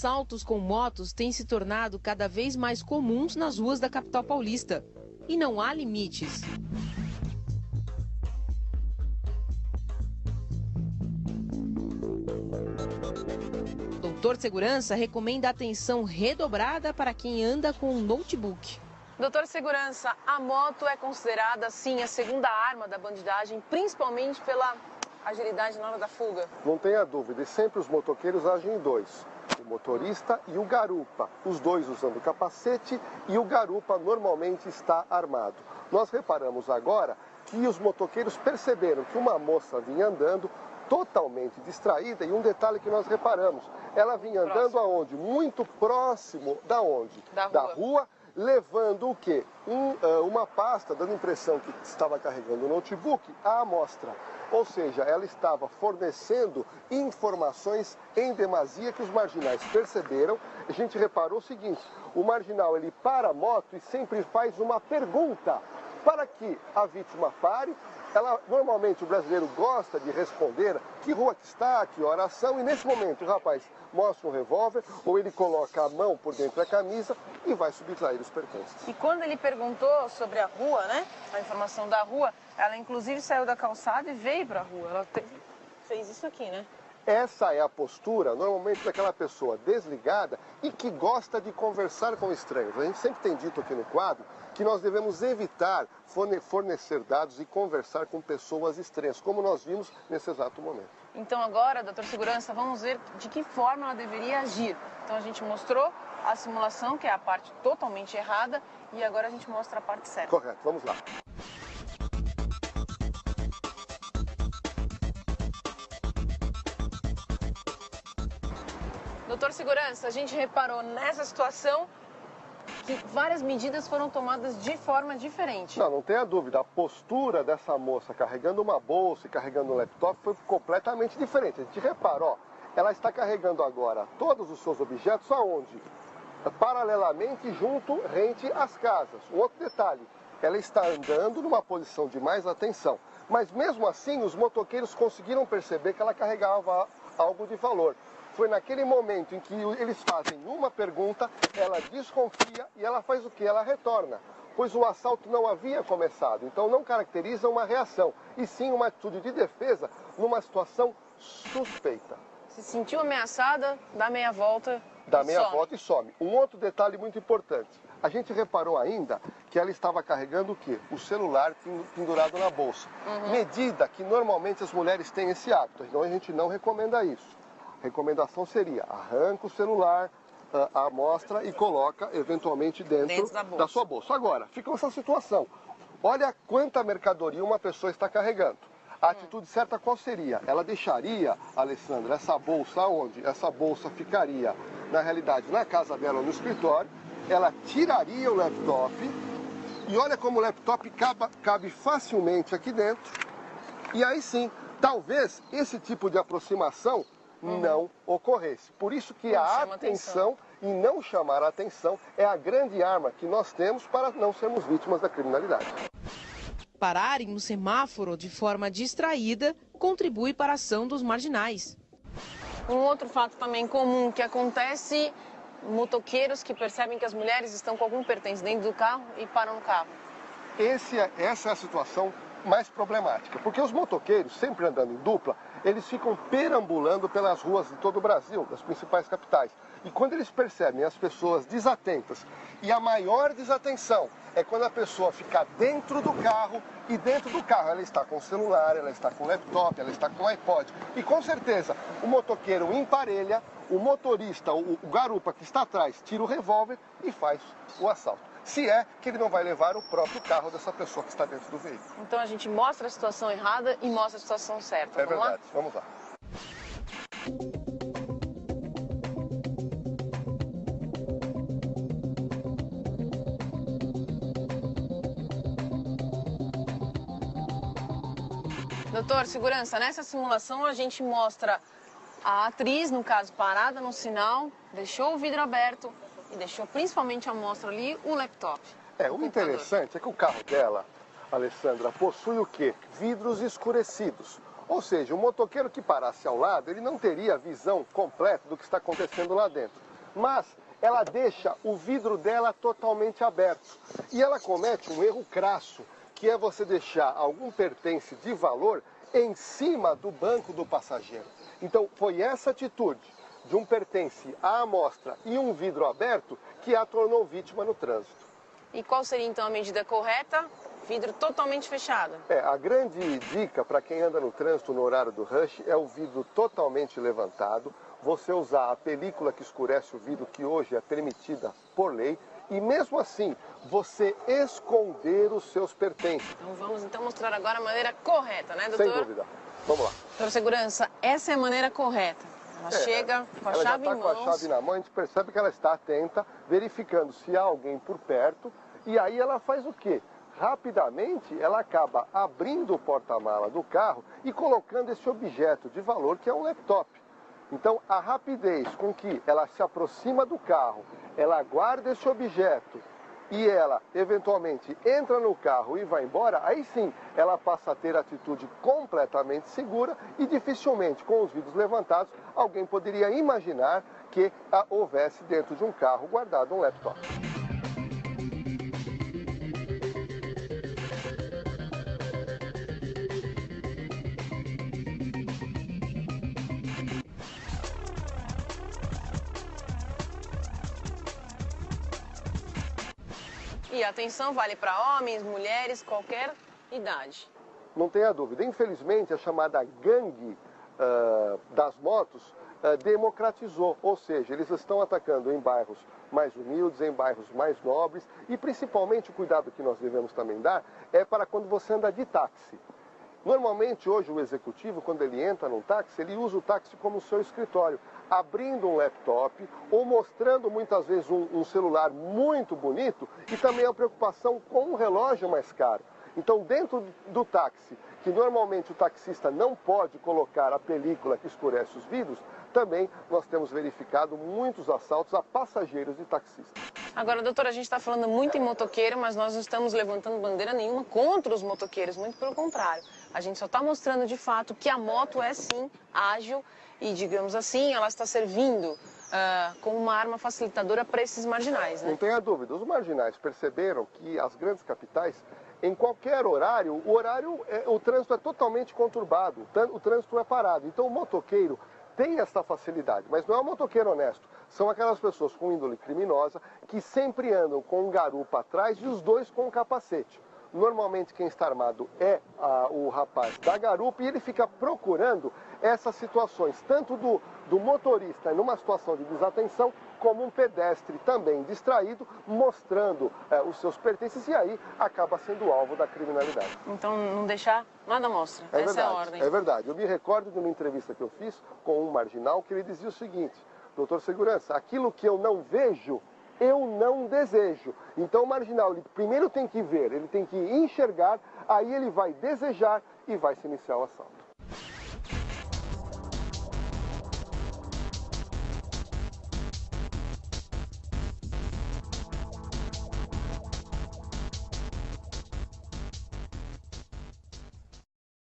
assaltos com motos têm se tornado cada vez mais comuns nas ruas da capital paulista. E não há limites. Doutor Segurança recomenda atenção redobrada para quem anda com um notebook. Doutor Segurança, a moto é considerada, sim, a segunda arma da bandidagem, principalmente pela agilidade na hora da fuga. Não tenha dúvida, e sempre os motoqueiros agem em dois. O motorista e o garupa, os dois usando capacete, e o garupa normalmente está armado. Nós reparamos agora que os motoqueiros perceberam que uma moça vinha andando totalmente distraída, e um detalhe que nós reparamos, ela vinha andando aonde? Muito próximo da onde? Da rua, levando o quê? Uma pasta, dando a impressão que estava carregando o notebook à amostra. Ou seja, ela estava fornecendo informações em demasia que os marginais perceberam. A gente reparou o seguinte, o marginal ele para a moto e sempre faz uma pergunta para que a vítima pare. Normalmente o brasileiro gosta de responder que rua que está, que horas são, e nesse momento o rapaz mostra um revólver ou ele coloca a mão por dentro da camisa e vai subtrair os pertences. E quando ele perguntou sobre a rua, né, a informação da rua, ela inclusive saiu da calçada e veio para a rua. Ela fez isso aqui, né? Essa é a postura, normalmente, daquela pessoa desligada e que gosta de conversar com estranhos. A gente sempre tem dito aqui no quadro que nós devemos evitar fornecer dados e conversar com pessoas estranhas, como nós vimos nesse exato momento. Então agora, doutor Segurança, vamos ver de que forma ela deveria agir. Então a gente mostrou a simulação, que é a parte totalmente errada, e agora a gente mostra a parte certa. Correto, vamos lá. Doutor Segurança, a gente reparou nessa situação que várias medidas foram tomadas de forma diferente. Não tenha dúvida. A postura dessa moça carregando uma bolsa e carregando um laptop foi completamente diferente. A gente repara, ó, ela está carregando agora todos os seus objetos aonde? Paralelamente rente às casas. Um outro detalhe, ela está andando numa posição de mais atenção. Mas mesmo assim, os motoqueiros conseguiram perceber que ela carregava algo de valor. Foi naquele momento em que eles fazem uma pergunta, ela desconfia e ela faz o quê? Ela retorna, pois o assalto não havia começado. Então não caracteriza uma reação, e sim uma atitude de defesa numa situação suspeita. Se sentiu ameaçada, dá meia volta e some. Um outro detalhe muito importante. A gente reparou ainda que ela estava carregando o quê? O celular pendurado na bolsa. Medida que normalmente as mulheres têm esse hábito, então a gente não recomenda isso. A recomendação seria, arranca o celular, a amostra e coloca eventualmente dentro da sua bolsa. Agora, fica essa situação. Olha quanta mercadoria uma pessoa está carregando. A atitude certa qual seria? Ela deixaria, Alessandra, essa bolsa onde? Essa bolsa ficaria, na realidade, na casa dela ou no escritório. Ela tiraria o laptop e olha como o laptop cabe facilmente aqui dentro. E aí sim, talvez esse tipo de aproximação não ocorresse. Por isso que a atenção e não chamar a atenção é a grande arma que nós temos para não sermos vítimas da criminalidade. Pararem no semáforo de forma distraída contribui para a ação dos marginais. Um outro fato também comum que acontece, motoqueiros que percebem que as mulheres estão com algum pertence dentro do carro e param no carro. Essa é a situação mais problemática, porque os motoqueiros, sempre andando em dupla, eles ficam perambulando pelas ruas de todo o Brasil, das principais capitais. E quando eles percebem as pessoas desatentas, e a maior desatenção é quando a pessoa fica dentro do carro, e dentro do carro ela está com o celular, ela está com o laptop, ela está com o iPod. E com certeza o motoqueiro emparelha, o motorista, o garupa que está atrás, tira o revólver e faz o assalto. Se é que ele não vai levar o próprio carro dessa pessoa que está dentro do veículo. Então a gente mostra a situação errada e mostra a situação certa. É verdade. Vamos lá. Doutor Segurança, nessa simulação a gente mostra a atriz, no caso, parada no sinal, deixou o vidro aberto e deixou principalmente a mostra ali o laptop. O interessante é que o carro dela, Alessandra, possui o quê? Vidros escurecidos. Ou seja, o motoqueiro que parasse ao lado, ele não teria a visão completa do que está acontecendo lá dentro. mas ela deixa o vidro dela totalmente aberto. E ela comete um erro crasso, que é você deixar algum pertence de valor em cima do banco do passageiro. Então, foi essa atitude de um pertence à amostra e um vidro aberto que a tornou vítima no trânsito. E qual seria então a medida correta? Vidro totalmente fechado. A grande dica para quem anda no trânsito no horário do rush é o vidro totalmente levantado, você usar a película que escurece o vidro, que hoje é permitida por lei, e mesmo assim, você esconder os seus pertences. Então vamos mostrar agora a maneira correta, né, doutor? Sem dúvida. Vamos lá. Doutor Segurança, essa é a maneira correta. Ela chega com a chave em mãos. Ela já está com a chave na mão, a gente percebe que ela está atenta, verificando se há alguém por perto, e aí ela faz o quê? Rapidamente, ela acaba abrindo o porta-mala do carro e colocando esse objeto de valor, que é um laptop. Então, a rapidez com que ela se aproxima do carro, ela guarda esse objeto e ela, eventualmente, entra no carro e vai embora, aí sim, ela passa a ter atitude completamente segura e dificilmente, com os vidros levantados, alguém poderia imaginar que houvesse dentro de um carro guardado um laptop. E a atenção vale para homens, mulheres, qualquer idade. Não tenha dúvida. Infelizmente, a chamada gangue das motos democratizou, ou seja, eles estão atacando em bairros mais humildes, em bairros mais nobres, e principalmente o cuidado que nós devemos também dar é para quando você anda de táxi. Normalmente, hoje, o executivo, quando ele entra num táxi, ele usa o táxi como seu escritório, abrindo um laptop ou mostrando muitas vezes um celular muito bonito e também a preocupação com um relógio mais caro. Então, dentro do táxi, que normalmente o taxista não pode colocar a película que escurece os vidros, também nós temos verificado muitos assaltos a passageiros e taxistas. Agora, doutora, a gente está falando muito em motoqueiro, mas nós não estamos levantando bandeira nenhuma contra os motoqueiros, muito pelo contrário. A gente só está mostrando de fato que a moto é sim ágil e, digamos assim, ela está servindo como uma arma facilitadora para esses marginais, né? Não tenha dúvida, os marginais perceberam que as grandes capitais, em qualquer horário, o trânsito é totalmente conturbado, o trânsito é parado. Então o motoqueiro tem essa facilidade, mas não é um motoqueiro honesto. São aquelas pessoas com índole criminosa que sempre andam com um garupa atrás e os dois com um capacete. Normalmente quem está armado é o rapaz da garupa e ele fica procurando essas situações, tanto do motorista numa situação de desatenção, como um pedestre também distraído, mostrando os seus pertences e aí acaba sendo alvo da criminalidade. Então não deixar nada mostra, essa é a ordem. É verdade, eu me recordo de uma entrevista que eu fiz com um marginal que ele dizia o seguinte: doutor Segurança, aquilo que eu não vejo, eu não desejo. Então o marginal, ele primeiro tem que ver, ele tem que enxergar, aí ele vai desejar e vai se iniciar o assalto.